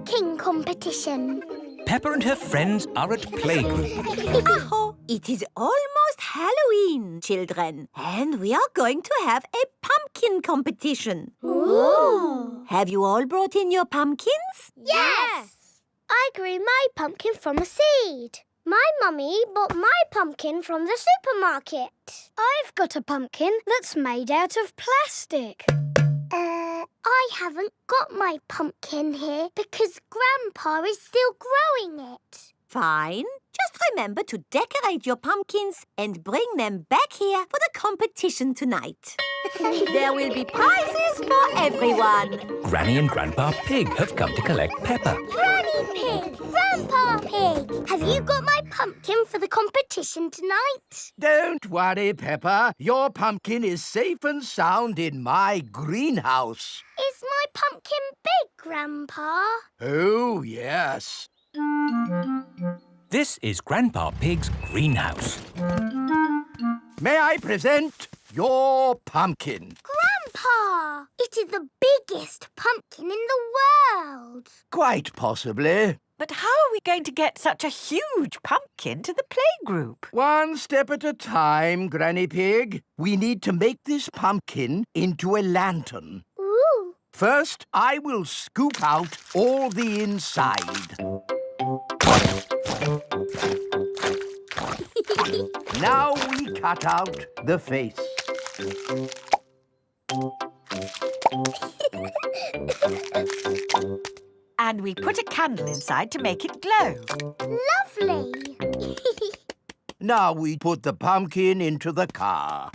pumpkin competition. Peppa and her friends are at playgroup. It is almost Halloween, children, and we are going to have a pumpkin competition. Ooh! Have you all brought in your pumpkins? Yes! I grew my pumpkin from a seed. My mummy bought my pumpkin from the supermarket. I've got a pumpkin that's made out of plastic. I haven't got my pumpkin here because Grandpa is still growing it. Fine. Just remember to decorate your pumpkins and bring them back here for the competition tonight. There will be prizes for everyone. Granny and Grandpa Pig have come to collect Peppa. Granny Pig! Grandpa Pig! Have you got my pumpkin for the competition tonight? Don't worry, Peppa. Your pumpkin is safe and sound in my greenhouse. Is my pumpkin big, Grandpa? Oh, yes. This is Grandpa Pig's greenhouse. May I present your pumpkin? Grandpa! It is the biggest pumpkin in the world. Quite possibly. But how are we going to get such a huge pumpkin to the playgroup? One step at a time, Granny Pig. We need to make this pumpkin into a lantern. Ooh! First, I will scoop out all the inside. Now we cut out the face. And we put a candle inside to make it glow. Lovely! Now we put the pumpkin into the car.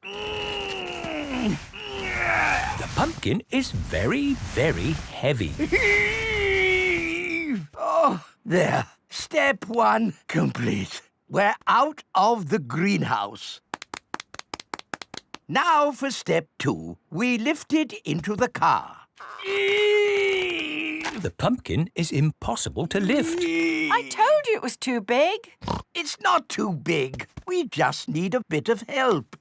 The pumpkin is very, very heavy. Oh, there. Step one complete. We're out of the greenhouse. Now for step two. We lift it into the car. The pumpkin is impossible to lift. I told you it was too big. It's not too big. We just need a bit of help.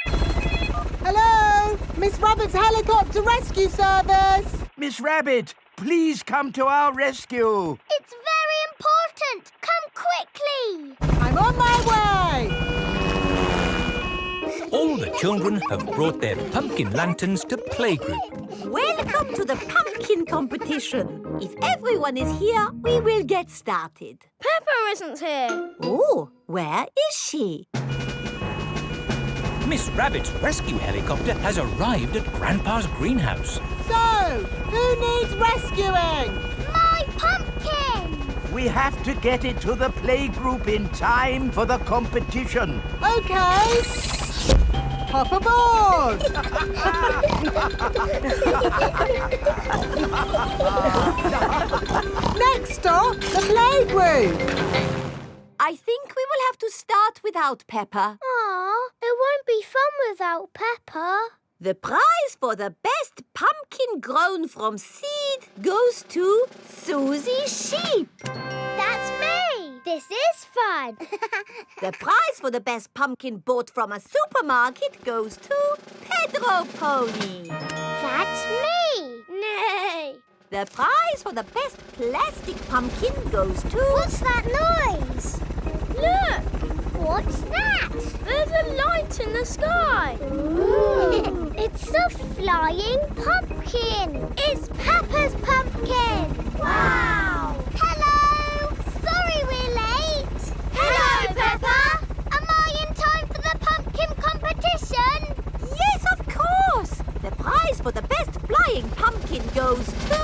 Hello! Miss Rabbit's helicopter rescue service! Miss Rabbit, please come to our rescue. It's very important. Come quickly. I'm on my way! All the children have brought their pumpkin lanterns to playgroup. Welcome to the pumpkin competition. If everyone is here, we will get started. Peppa isn't here. Oh, where is she? Miss Rabbit's rescue helicopter has arrived at Grandpa's greenhouse. So, who needs rescuing? My pumpkin! We have to get it to the playgroup in time for the competition. OK. Hop aboard! Next stop, the playgroup. I think we will have to start without Peppa. Aw, it won't be fun without Peppa. The prize for the best pumpkin grown from seed goes to Susie Sheep. That's me. This is fun. The prize for the best pumpkin bought from a supermarket goes to Pedro Pony. That's me. Nay. The prize for the best plastic pumpkin goes to... What's that noise? Look! What's that? There's a light in the sky. Ooh. It's a flying pumpkin. It's Peppa's pumpkin. Wow! Hello! Sorry we're late. Hello, Peppa. Am I in time for the pumpkin competition? Yes, of course! The prize for the best flying pumpkin goes to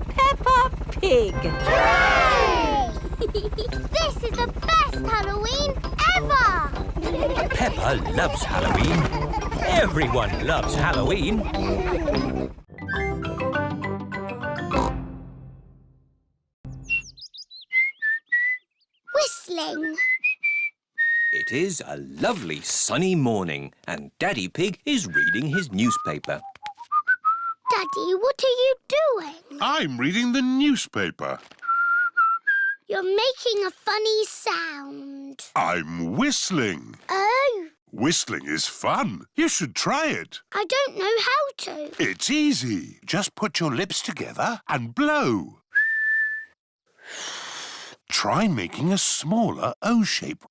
Peppa Pig. Hooray! This is the best Halloween ever! Peppa loves Halloween. Everyone loves Halloween. Whistling. It is a lovely sunny morning and Daddy Pig is reading his newspaper. Daddy, what are you doing? I'm reading the newspaper. You're making a funny sound. I'm whistling. Oh, Whistling is fun. You should try it. I don't know how to. It's easy. Just put your lips together and blow. Try making a smaller O shape.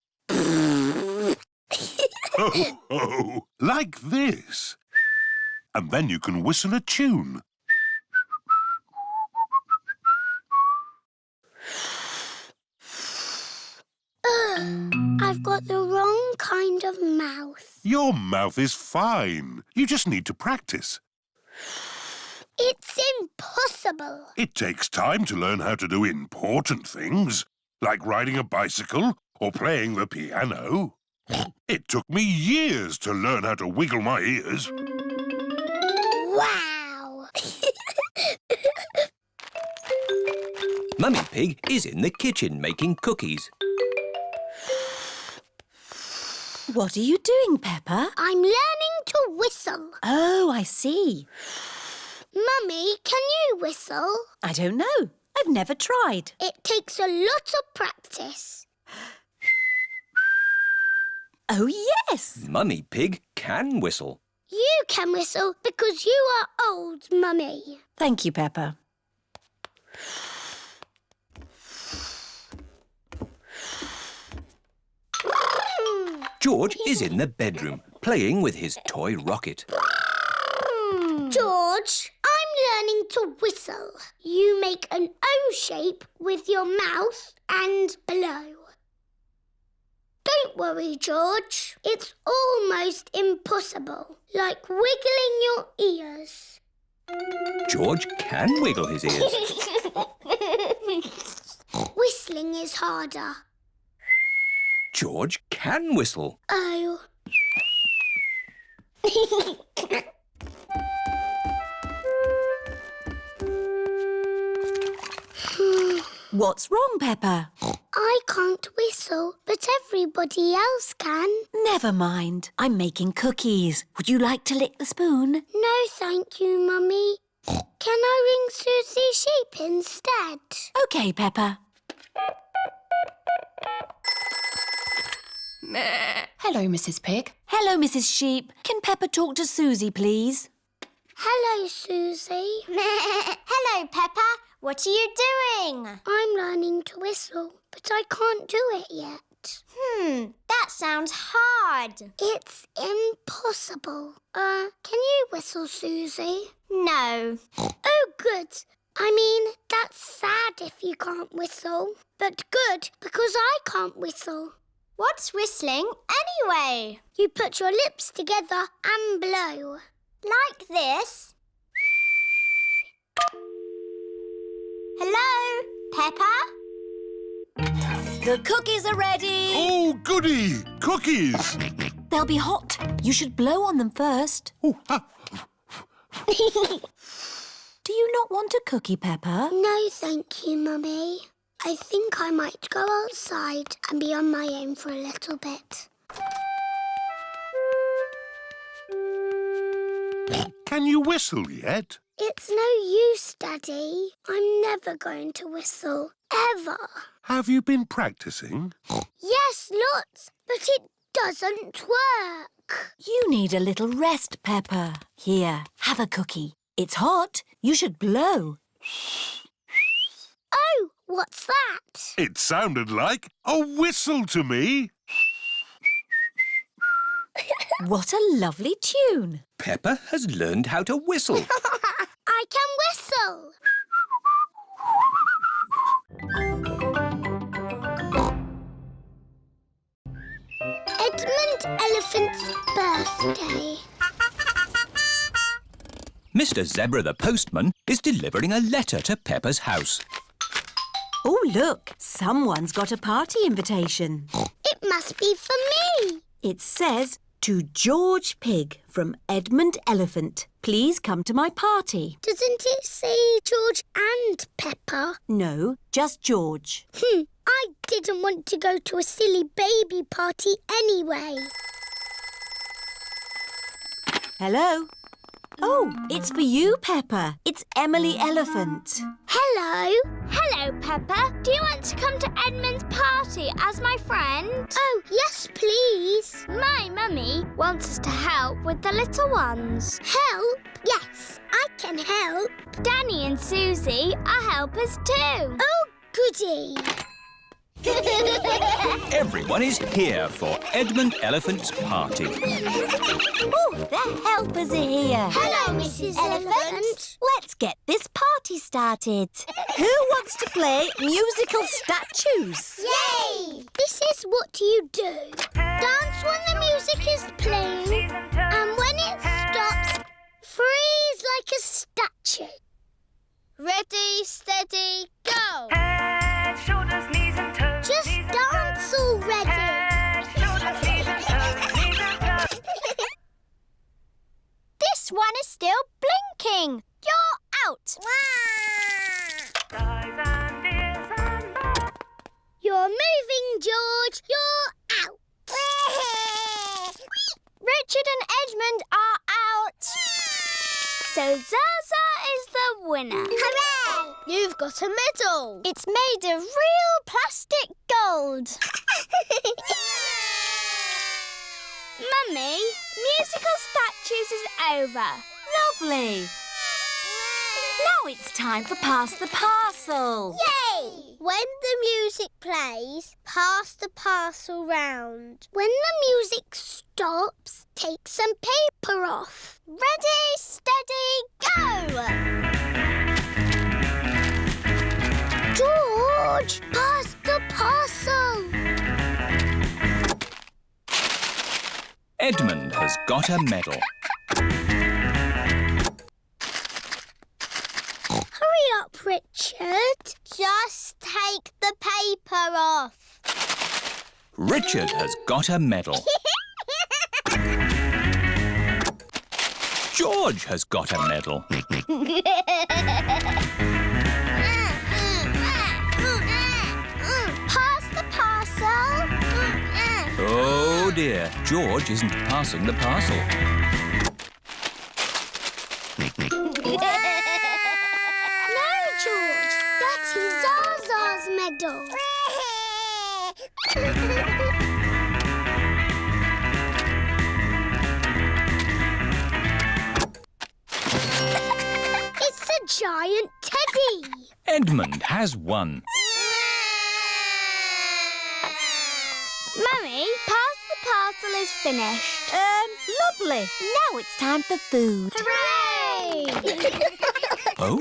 Oh, like this. And then you can whistle a tune. I've got the wrong kind of mouth. Your mouth is fine. You just need to practice. It's impossible. It takes time to learn how to do important things, like riding a bicycle or playing the piano. It took me years to learn how to wiggle my ears. Wow! Mummy Pig is in the kitchen making cookies. What are you doing, Peppa? I'm learning to whistle. Oh, I see. Mummy, can you whistle? I don't know. I've never tried. It takes a lot of practice. Oh, yes. Mummy Pig can whistle. You can whistle because you are old, Mummy. Thank you, Peppa. George is in the bedroom playing with his toy rocket. George, I'm learning to whistle. You make an O shape with your mouth and blow. Don't worry, George. It's almost impossible, like wiggling your ears. George can wiggle his ears. Whistling is harder. George can whistle. Oh. What's wrong, Peppa? I can't whistle, but everybody else can. Never mind. I'm making cookies. Would you like to lick the spoon? No, thank you, Mummy. Can I ring Susie Sheep instead? OK, Peppa. Hello, Mrs. Pig. Hello, Mrs. Sheep. Can Peppa talk to Susie, please? Hello, Susie. Hello, Peppa. What are you doing? I'm learning to whistle, but I can't do it yet. That sounds hard. It's impossible. Can you whistle, Susie? No. Oh, good. I mean, that's sad if you can't whistle, but good because I can't whistle. What's whistling anyway? You put your lips together and blow. Like this. Hello, Peppa? The cookies are ready. Oh, goody! Cookies! They'll be hot. You should blow on them first. Oh, ha. Do you not want a cookie, Peppa? No, thank you, Mummy. I think I might go outside and be on my own for a little bit. Can you whistle yet? It's no use, Daddy. I'm never going to whistle. Ever. Have you been practicing? Yes, lots, but it doesn't work. You need a little rest, Peppa. Here, have a cookie. It's hot. You should blow. Oh, what's that? It sounded like a whistle to me. What a lovely tune. Peppa has learned how to whistle. I can whistle. Edmund Elephant's birthday. Mr. Zebra the postman is delivering a letter to Peppa's house. Oh, look. Someone's got a party invitation. It must be for me. It says, to George Pig from Edmund Elephant. Please come to my party. Doesn't it say George and Peppa? No, just George. I didn't want to go to a silly baby party anyway. Hello? Oh, it's for you, Peppa. It's Emily Elephant. Hello. Hello, Peppa. Do you want to come to Edmund's party as my friend? Oh, yes, please. My mummy wants us to help with the little ones. Help? Yes, I can help. Danny and Susie are helpers too. Oh, goody. Everyone is here for Edmund Elephant's party. Oh, the helpers are here. Hello, Mrs. Elephant. Let's get this party started. Who wants to play musical statues? Yay! This is what you do. Dance when the music is playing, and when it stops, freeze like a statue. Ready, steady, go! Head, shoulders, knees and toes. Just dance already. Head, shoulders, knees and toes. Knees and toes. This one is still blinking. You're out. Eyes and ears and mouth. You're moving, George. You're out. Richard and Edmund are out. So Zaza is the winner. Hooray! You've got a medal. It's made of real plastic gold. Mummy, musical statues is over. Lovely. Now it's time for Pass the Parcel. Yay! When the music plays, pass the parcel round. When the music stops, take some paper off. Ready, steady, go! George, pass the parcel. Edmund has got a medal. Hurry up, Richard. Just take the paper off. Richard has got a medal. George has got a medal. Pass the parcel. Oh dear, George isn't passing the parcel. No, George. That is Zaza's medal. It's a giant teddy. Edmund has won. Mummy, pass the parcel is finished. Lovely. Now it's time for food. Hooray! Oh,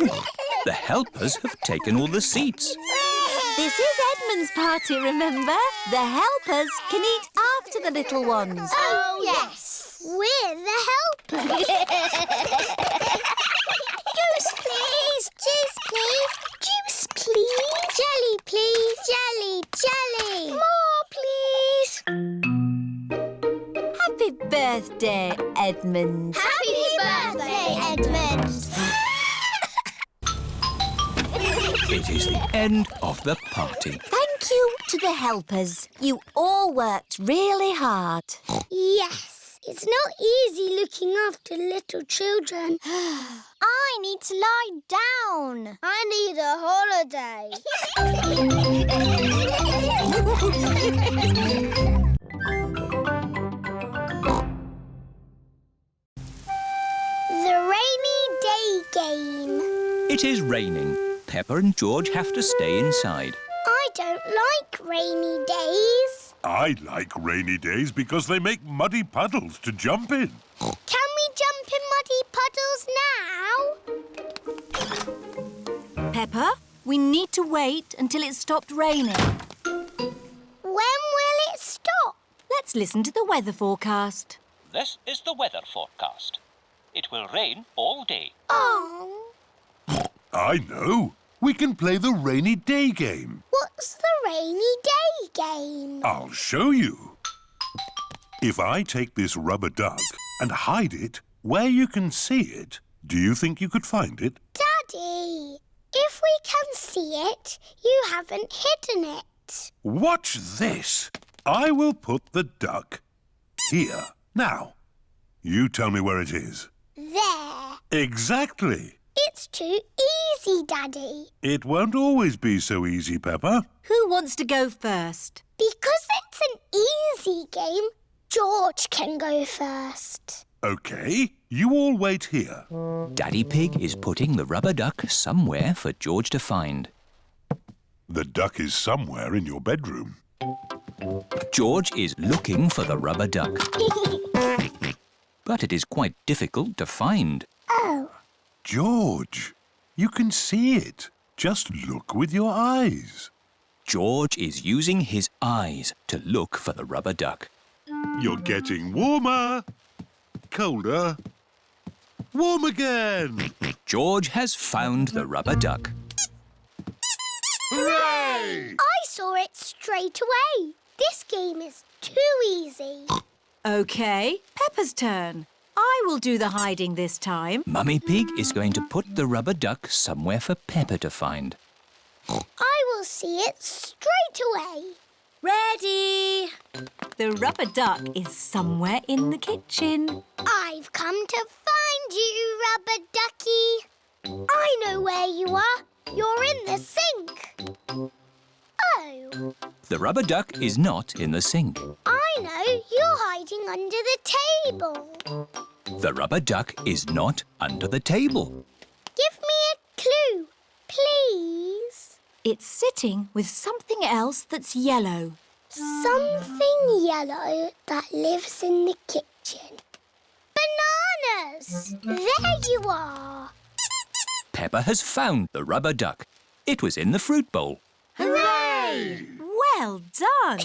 the helpers have taken all the seats. This is Edmund's party, remember? The helpers can eat after the little ones. Oh, yes. We're the helpers. Juice, please. Juice, please. Juice, please. Jelly, please. Jelly, jelly. More, please. Happy birthday, Edmund. Happy birthday, Edmund. It is the end of the party. Thank you to the helpers. You all worked really hard. Yes, it's not easy looking after little children. I need to lie down. I need a holiday. The rainy day game. It is raining. Peppa and George have to stay inside. I don't like rainy days. I like rainy days because they make muddy puddles to jump in. Can we jump in muddy puddles now? Peppa, we need to wait until it stopped raining. When will it stop? Let's listen to the weather forecast. This is the weather forecast. It will rain all day. Oh. I know. We can play the rainy day game. What's the rainy day game? I'll show you. If I take this rubber duck and hide it where you can see it, do you think you could find it? Daddy, if we can see it, you haven't hidden it. Watch this. I will put the duck here. Now, you tell me where it is. There. Exactly. It's too easy, Daddy. It won't always be so easy, Peppa. Who wants to go first? Because it's an easy game, George can go first. OK, you all wait here. Daddy Pig is putting the rubber duck somewhere for George to find. The duck is somewhere in your bedroom. George is looking for the rubber duck. But it is quite difficult to find. Oh. George, you can see it. Just look with your eyes. George is using his eyes to look for the rubber duck. You're getting warmer. Colder. Warm again. George has found the rubber duck. Hooray! I saw it straight away. This game is too easy. OK, Peppa's turn. I will do the hiding this time. Mummy Pig is going to put the rubber duck somewhere for Peppa to find. I will see it straight away. Ready? The rubber duck is somewhere in the kitchen. I've come to find you, Rubber Ducky. I know where you are. You're in the sink. Oh. The rubber duck is not in the sink. I know. You're hiding under the table. The rubber duck is not under the table. Give me a clue, please. It's sitting with something else that's yellow. Something yellow that lives in the kitchen. Bananas! There you are. Peppa has found the rubber duck. It was in the fruit bowl. Hooray! Well done.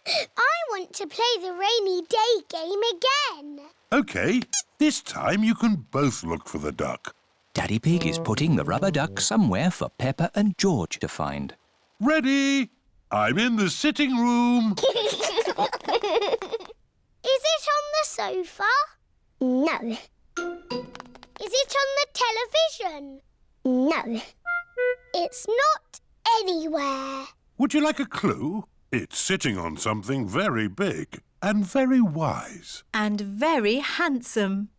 I want to play the rainy day game again. OK, this time you can both look for the duck. Daddy Pig is putting the rubber duck somewhere for Peppa and George to find. Ready? I'm in the sitting room. Is it on the sofa? No. Is it on the television? No. It's not anywhere. Would you like a clue? It's sitting on something very big and very wise. And very handsome.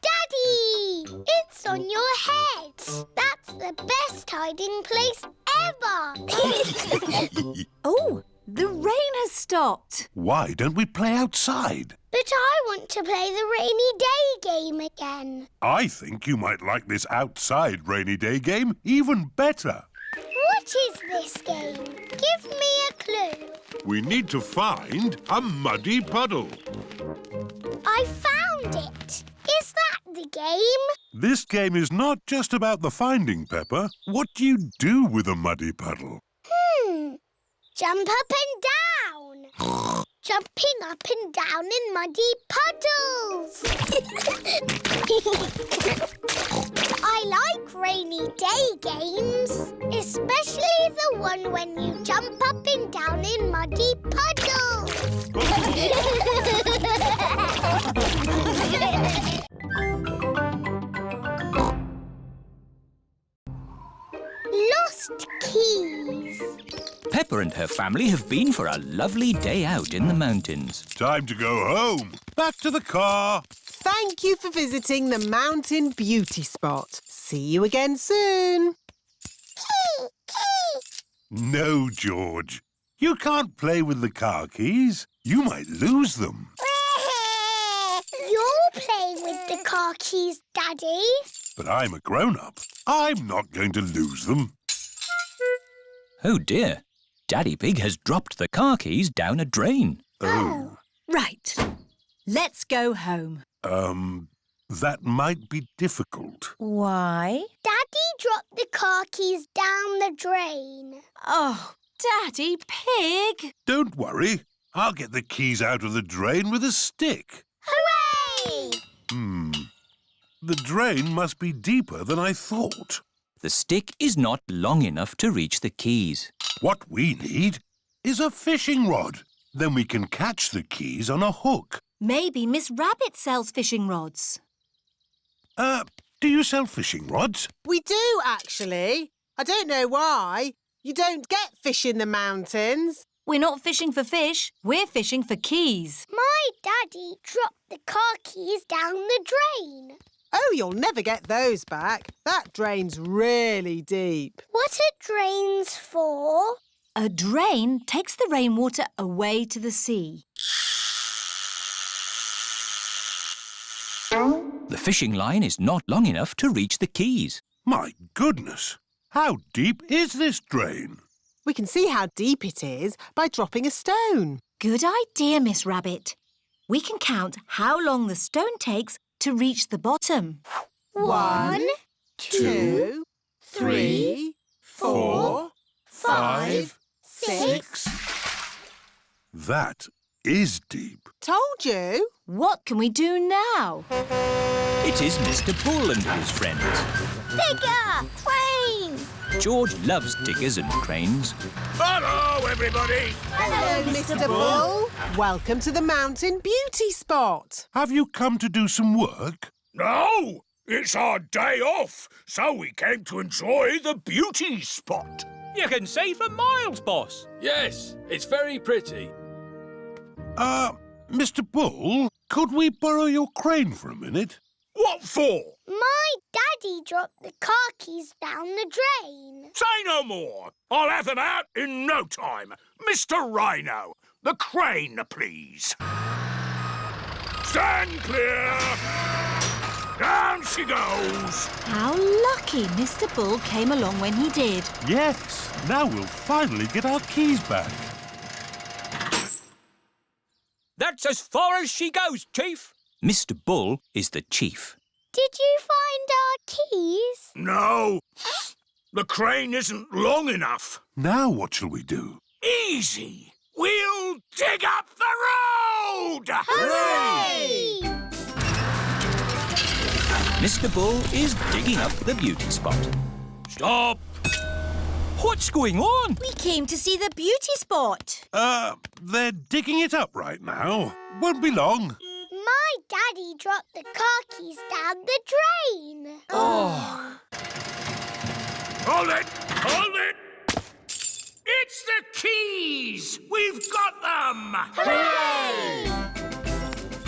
Daddy! It's on your head. That's the best hiding place ever. Oh, the rain has stopped. Why don't we play outside? But I want to play the rainy day game again. I think you might like this outside rainy day game even better. What is this game? Give me a clue. We need to find a muddy puddle. I found it. Is that the game? This game is not just about the finding, Peppa. What do you do with a muddy puddle? Jump up and down. Jumping up and down in muddy puddles. I like rainy day games, especially the one when you jump up and down in muddy puddles. Lost keys. Peppa and her family have been for a lovely day out in the mountains. Time to go home. Back to the car. Thank you for visiting the Mountain Beauty Spot. See you again soon. No, George. You can't play with the car keys. You might lose them. You're playing with the car keys, Daddy. But I'm a grown-up. I'm not going to lose them. Oh dear, Daddy Pig has dropped the car keys down a drain. Oh. Right. Let's go home. That might be difficult. Why? Daddy dropped the car keys down the drain. Oh, Daddy Pig. Don't worry. I'll get the keys out of the drain with a stick. Hooray! The drain must be deeper than I thought. The stick is not long enough to reach the keys. What we need is a fishing rod. Then we can catch the keys on a hook. Maybe Miss Rabbit sells fishing rods. Do you sell fishing rods? We do, actually. I don't know why. You don't get fish in the mountains. We're not fishing for fish. We're fishing for keys. My Daddy dropped the car keys down the drain. Oh, you'll never get those back. That drain's really deep. What are drains for? A drain takes the rainwater away to the sea. The fishing line is not long enough to reach the quays. My goodness! How deep is this drain? We can see how deep it is by dropping a stone. Good idea, Miss Rabbit. We can count how long the stone takes to reach the bottom. 1, 2, 3, 4, 5, 6. That is deep. Told you. What can we do now? It is Mr. Bull and his friends. Digger! Crane! George loves diggers and cranes. Hello, everybody! Hello, Mr. Bull. Welcome to the mountain beauty spot. Have you come to do some work? No! It's our day off, so we came to enjoy the beauty spot. You can see for miles, boss. Yes, it's very pretty. Mr. Bull, could we borrow your crane for a minute? What for? My daddy dropped the car keys down the drain. Say no more. I'll have them out in no time. Mr. Rhino, the crane, please. Stand clear. Down she goes. How lucky Mr. Bull came along when he did. Yes, now we'll finally get our keys back. That's as far as she goes, Chief. Mr. Bull is the chief. Did you find our keys? No, the crane isn't long enough. Now what shall we do? Easy. We'll dig up the road! Hooray! Mr. Bull is digging up the beauty spot. Stop! What's going on? We came to see the beauty spot. They're digging it up right now. Won't be long. My daddy dropped the car keys down the drain. Oh. Hold it! Hold it! It's the keys! We've got them! Hooray!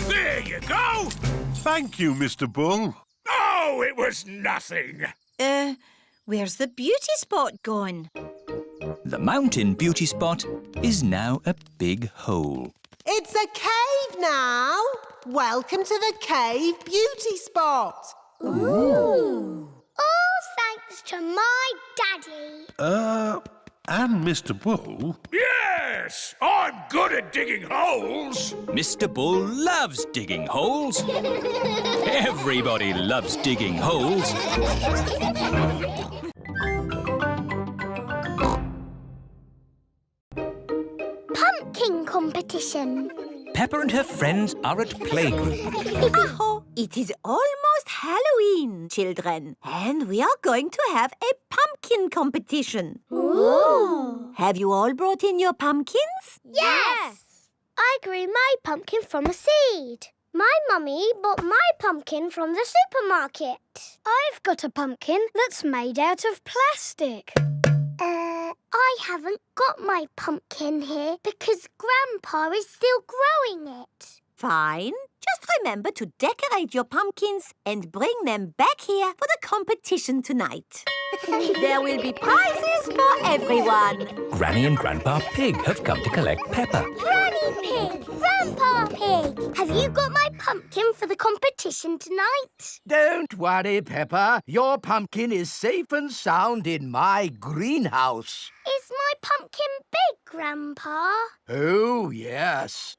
There you go! Thank you, Mr. Bull. Oh, it was nothing. Where's the beauty spot gone? The mountain beauty spot is now a big hole. It's a cave now. Welcome to the cave beauty spot. Ooh. All thanks to my daddy. And Mr. Bull? Yes! I'm good at digging holes. Mr. Bull loves digging holes. Everybody loves digging holes. Pumpkin competition. Peppa and her friends are at playgroup. Oh, it is almost Halloween, children. And we are going to have a pumpkin competition. Ooh. Have you all brought in your pumpkins? Yes. I grew my pumpkin from a seed. My mummy bought my pumpkin from the supermarket. I've got a pumpkin that's made out of plastic. I haven't got my pumpkin here because Grandpa is still growing it. Fine. Just remember to decorate your pumpkins and bring them back here for the competition tonight. There will be prizes for everyone. Granny and Grandpa Pig have come to collect Peppa. Granny Pig! Grandpa Pig! Have you got my pumpkin for the competition tonight? Don't worry, Peppa. Your pumpkin is safe and sound in my greenhouse. Is my pumpkin big, Grandpa? Oh, yes.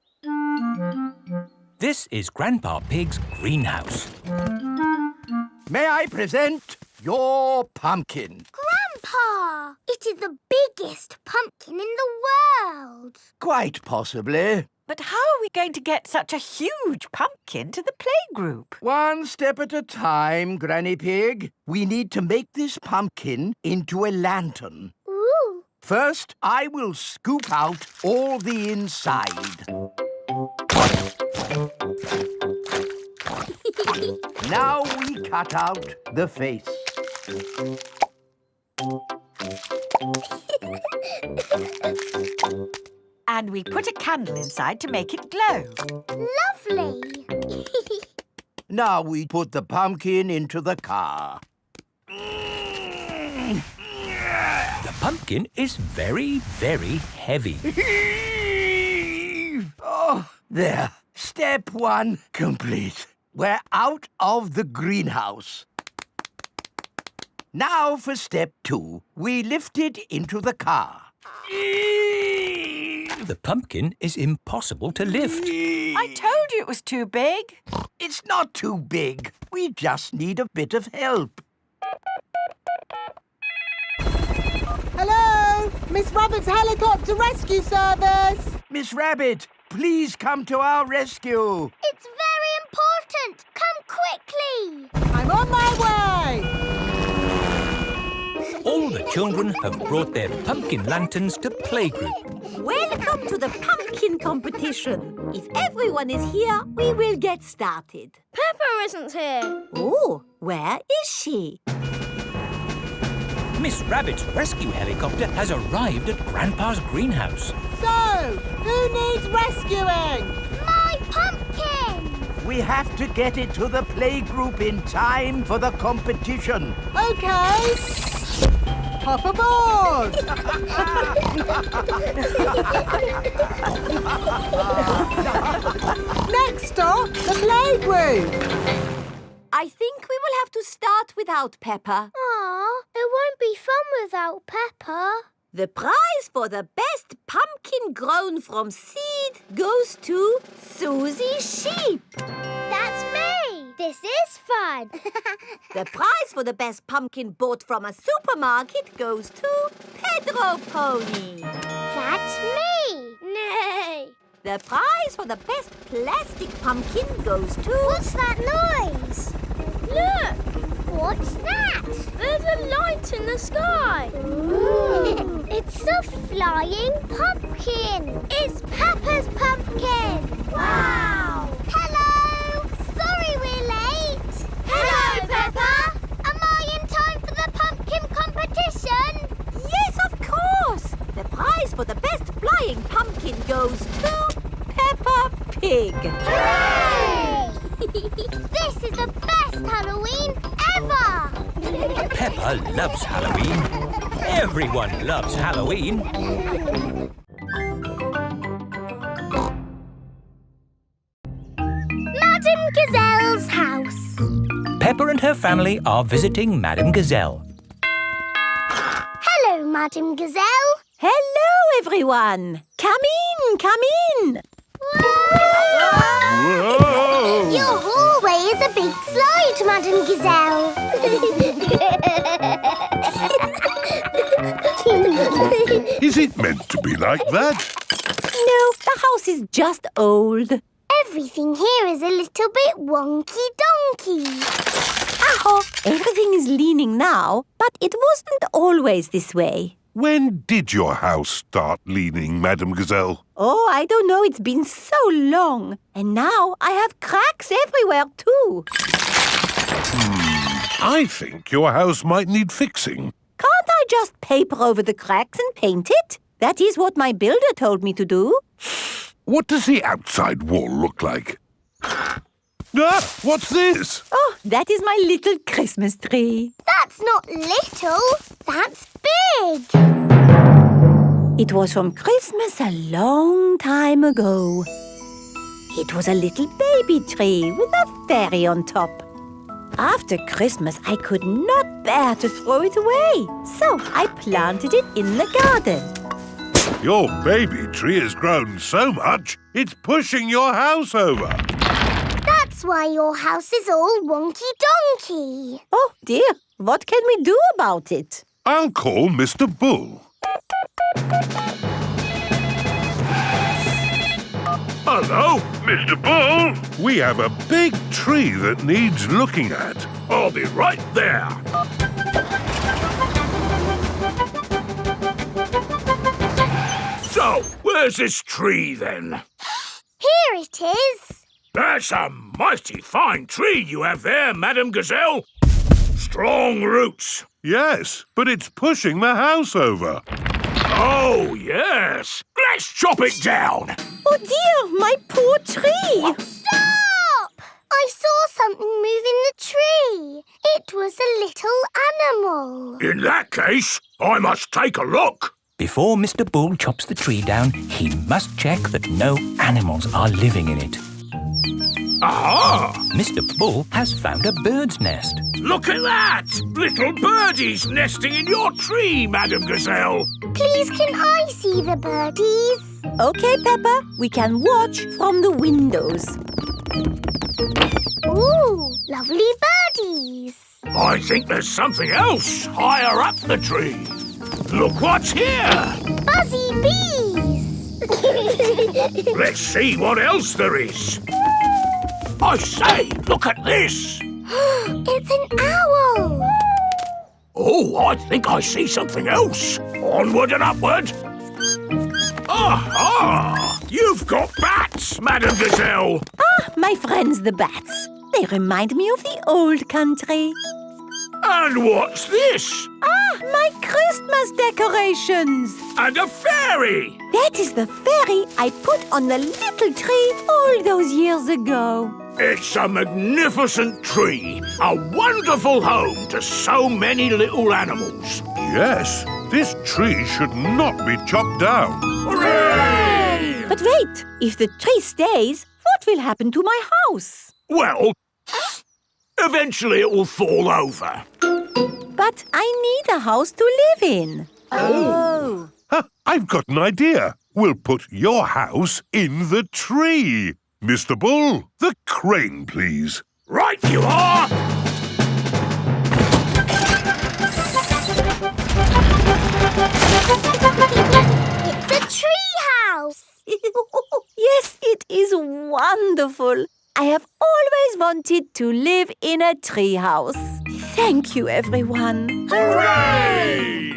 This is Grandpa Pig's greenhouse. May I present your pumpkin? Grandpa! It is the biggest pumpkin in the world. Quite possibly. But how are we going to get such a huge pumpkin to the playgroup? One step at a time, Granny Pig. We need to make this pumpkin into a lantern. Ooh. First, I will scoop out all the inside. Now we cut out the face. And we put a candle inside to make it glow. Lovely. Now we put the pumpkin into the car. The pumpkin is very, very heavy. Oh, there. Step 1 complete. We're out of the greenhouse. Now for step 2. We lift it into the car. The pumpkin is impossible to lift. I told you it was too big. It's not too big. We just need a bit of help. Hello? Miss Rabbit's helicopter rescue service. Miss Rabbit, please come to our rescue. It's very important. Come quickly. I'm on my way. All the children have brought their pumpkin lanterns to playgroup. Welcome to the pumpkin competition. If everyone is here, we will get started. Peppa isn't here. Oh, where is she? Miss Rabbit's rescue helicopter has arrived at Grandpa's greenhouse. So, who needs rescuing? My pumpkin! We have to get it to the playgroup in time for the competition. Okay. Hop aboard. Next stop, the playgroup. I think we will have to start without Peppa. Aw, it won't be fun without Peppa. The prize for the best pumpkin grown from seed goes to Susie Sheep. That's me. This is fun. The prize for the best pumpkin bought from a supermarket goes to Pedro Pony. That's me. Nay. The prize for the best plastic pumpkin goes to... What's that noise? Look! What's that? There's a light in the sky. Ooh. It's a flying pumpkin. It's Peppa's pumpkin. Wow! Hello! Sorry we're late. Hello, Peppa. Am I in time for the pumpkin competition? Yes, of course! The prize for the best flying pumpkin goes to Peppa Pig. Hooray! This is the best Halloween ever! Peppa loves Halloween. Everyone loves Halloween. Madame Gazelle's house. Peppa and her family are visiting Madame Gazelle. Hello, Madame Gazelle. Hello, everyone. Come in. Whoa! Your hallway is a big slide, Madame Gazelle. Is it meant to be like that? No, the house is just old. Everything here is a little bit wonky-donkey. Aho, everything is leaning now, but it wasn't always this way. When did your house start leaning, Madame Gazelle? Oh, I don't know. It's been so long. And now I have cracks everywhere, too. I think your house might need fixing. Can't I just paper over the cracks and paint it? That is what my builder told me to do. What does the outside wall look like? Ah, what's this? Oh, that is my little Christmas tree. That's not little, that's big. It was from Christmas a long time ago. It was a little baby tree with a fairy on top. After Christmas, I could not bear to throw it away, so I planted it in the garden. Your baby tree has grown so much, it's pushing your house over. That's why your house is all wonky-donkey. Oh, dear. What can we do about it? I'll call Mr. Bull. Hello, Mr. Bull. We have a big tree that needs looking at. I'll be right there. So, where's this tree then? Here it is. That's a mighty fine tree you have there, Madame Gazelle. Strong roots. Yes, but it's pushing the house over. Oh, yes. Let's chop it down. Oh, dear, my poor tree. Stop! I saw something move in the tree. It was a little animal. In that case, I must take a look. Before Mr. Bull chops the tree down, he must check that no animals are living in it. Aha! Mr. Bull has found a bird's nest. Look at that! Little birdies nesting in your tree, Madam Gazelle. Please, can I see the birdies? OK, Peppa, we can watch from the windows. Ooh, lovely birdies. I think there's something else higher up the tree. Look what's here! Buzzy bees. Let's see what else there is. I say, look at this! It's an owl. Oh, I think I see something else. Onward and upward. Aha! You've got bats, Madam Gazelle. Ah, my friends the bats. They remind me of the old country. And what's this? Ah, my Christmas decorations. And a fairy. That is the fairy I put on the little tree all those years ago. It's a magnificent tree, a wonderful home to so many little animals. Yes, this tree should not be chopped down. Hooray! But wait, if the tree stays, what will happen to my house? Well, eventually it will fall over. But I need a house to live in. Oh. I've got an idea. We'll put your house in the tree. Mr. Bull, the crane, please. Right you are! It's a tree house. Yes, it is wonderful. I have always wanted to live in a tree house. Thank you, everyone. Hooray!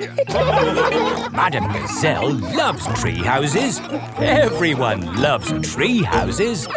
Madam Gazelle loves tree houses. Everyone loves tree houses.